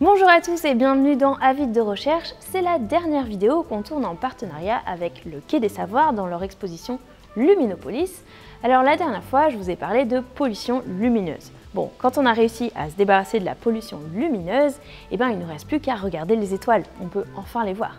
Bonjour à tous et bienvenue dans Avis de recherche. C'est la dernière vidéo qu'on tourne en partenariat avec le Quai des Savoirs dans leur exposition Luminopolis. Alors la dernière fois, je vous ai parlé de pollution lumineuse. Bon, quand on a réussi à se débarrasser de la pollution lumineuse, il ne nous reste plus qu'à regarder les étoiles. On peut enfin les voir.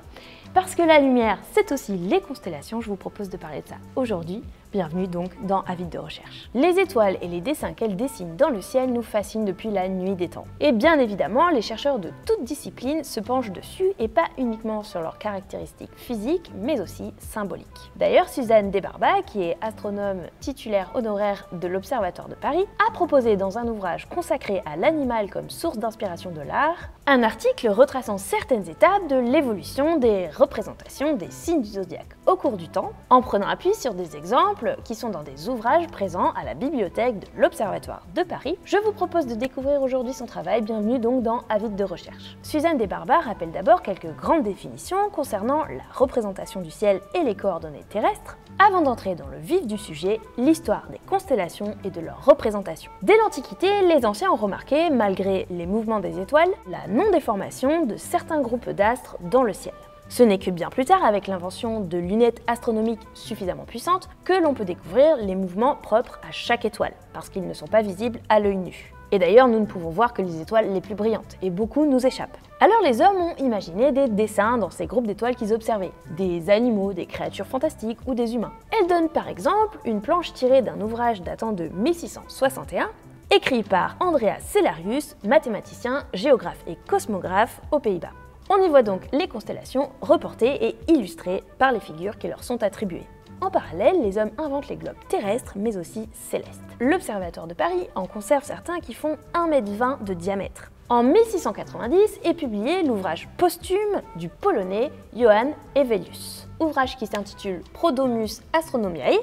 Parce que la lumière, c'est aussi les constellations, je vous propose de parler de ça aujourd'hui. Bienvenue donc dans Avis de recherche. Les étoiles et les dessins qu'elles dessinent dans le ciel nous fascinent depuis la nuit des temps. Et bien évidemment, les chercheurs de toutes disciplines se penchent dessus et pas uniquement sur leurs caractéristiques physiques, mais aussi symboliques. D'ailleurs, Suzanne Desbarbat, qui est astronome titulaire honoraire de l'Observatoire de Paris, a proposé dans un ouvrage consacré à l'animal comme source d'inspiration de l'art, un article retraçant certaines étapes de l'évolution des représentations des signes du zodiaque au cours du temps, en prenant appui sur des exemples qui sont dans des ouvrages présents à la bibliothèque de l'Observatoire de Paris. Je vous propose de découvrir aujourd'hui son travail, bienvenue donc dans Avis de recherche. Suzanne Desbarbat rappelle d'abord quelques grandes définitions concernant la représentation du ciel et les coordonnées terrestres, avant d'entrer dans le vif du sujet, l'histoire des constellations et de leur représentation. Dès l'Antiquité, les anciens ont remarqué, malgré les mouvements des étoiles, la non-déformation de certains groupes d'astres dans le ciel. Ce n'est que bien plus tard, avec l'invention de lunettes astronomiques suffisamment puissantes, que l'on peut découvrir les mouvements propres à chaque étoile, parce qu'ils ne sont pas visibles à l'œil nu. Et d'ailleurs, nous ne pouvons voir que les étoiles les plus brillantes, et beaucoup nous échappent. Alors les hommes ont imaginé des dessins dans ces groupes d'étoiles qu'ils observaient, des animaux, des créatures fantastiques ou des humains. Elle donne par exemple une planche tirée d'un ouvrage datant de 1661, écrit par Andreas Cellarius, mathématicien, géographe et cosmographe aux Pays-Bas. On y voit donc les constellations reportées et illustrées par les figures qui leur sont attribuées. En parallèle, les hommes inventent les globes terrestres mais aussi célestes. L'Observatoire de Paris en conserve certains qui font 1,20 m de diamètre. En 1690 est publié l'ouvrage posthume du Polonais Johann Hevelius, ouvrage qui s'intitule Prodromus Astronomiae,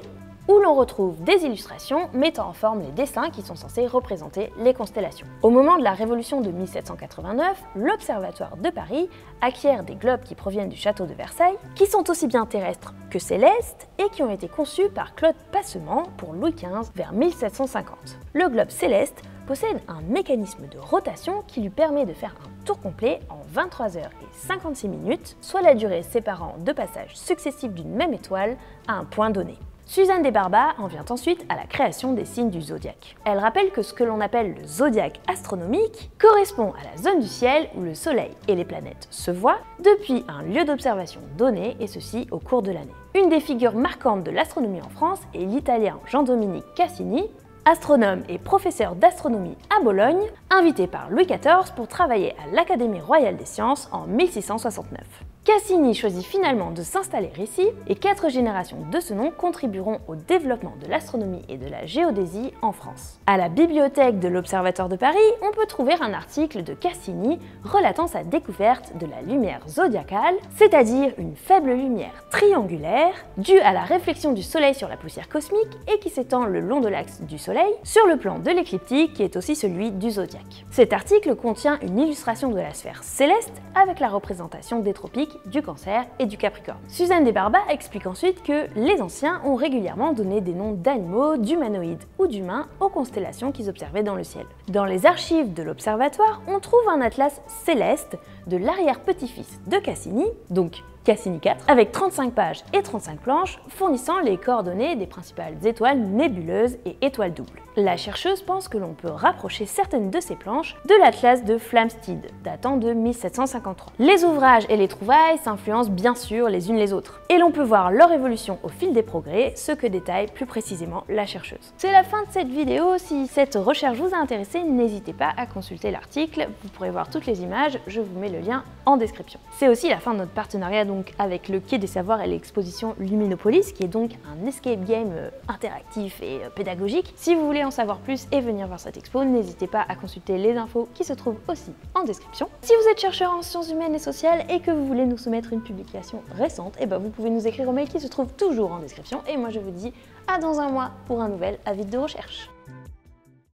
où l'on retrouve des illustrations mettant en forme les dessins qui sont censés représenter les constellations. Au moment de la Révolution de 1789, l'Observatoire de Paris acquiert des globes qui proviennent du château de Versailles, qui sont aussi bien terrestres que célestes et qui ont été conçus par Claude Passement pour Louis XV vers 1750. Le globe céleste possède un mécanisme de rotation qui lui permet de faire un tour complet en 23h56, soit la durée séparant deux passages successifs d'une même étoile à un point donné. Suzanne Desbarbat en vient ensuite à la création des signes du zodiaque. Elle rappelle que ce que l'on appelle le zodiaque astronomique correspond à la zone du ciel où le soleil et les planètes se voient depuis un lieu d'observation donné, et ceci au cours de l'année. Une des figures marquantes de l'astronomie en France est l'italien Jean-Dominique Cassini, astronome et professeur d'astronomie à Bologne, invité par Louis XIV pour travailler à l'Académie royale des sciences en 1669. Cassini choisit finalement de s'installer ici et 4 générations de ce nom contribueront au développement de l'astronomie et de la géodésie en France. À la bibliothèque de l'Observatoire de Paris, on peut trouver un article de Cassini relatant sa découverte de la lumière zodiacale, c'est-à-dire une faible lumière triangulaire due à la réflexion du Soleil sur la poussière cosmique et qui s'étend le long de l'axe du Soleil sur le plan de l'écliptique qui est aussi celui du zodiaque. Cet article contient une illustration de la sphère céleste avec la représentation des tropiques, du Cancer et du Capricorne. Suzanne Desbarbat explique ensuite que les anciens ont régulièrement donné des noms d'animaux, d'humanoïdes ou d'humains aux constellations qu'ils observaient dans le ciel. Dans les archives de l'Observatoire, on trouve un atlas céleste de l'arrière-petit-fils de Cassini, donc Cassini IV, avec 35 pages et 35 planches fournissant les coordonnées des principales étoiles nébuleuses et étoiles doubles. La chercheuse pense que l'on peut rapprocher certaines de ces planches de l'atlas de Flamsteed, datant de 1753. Les ouvrages et les trouvailles s'influencent bien sûr les unes les autres, et l'on peut voir leur évolution au fil des progrès, ce que détaille plus précisément la chercheuse. C'est la fin de cette vidéo. Si cette recherche vous a intéressé, n'hésitez pas à consulter l'article, vous pourrez voir toutes les images, je vous mets le lien en description. C'est aussi la fin de notre partenariat avec le Quai des Savoirs et l'exposition Luminopolis, qui est donc un escape game interactif et pédagogique. Si vous voulez en savoir plus et venir voir cette expo, n'hésitez pas à consulter les infos qui se trouvent aussi en description. Si vous êtes chercheur en sciences humaines et sociales et que vous voulez nous soumettre une publication récente, vous pouvez nous écrire au mail qui se trouve toujours en description, et moi je vous dis à dans un mois pour un nouvel avis de recherche.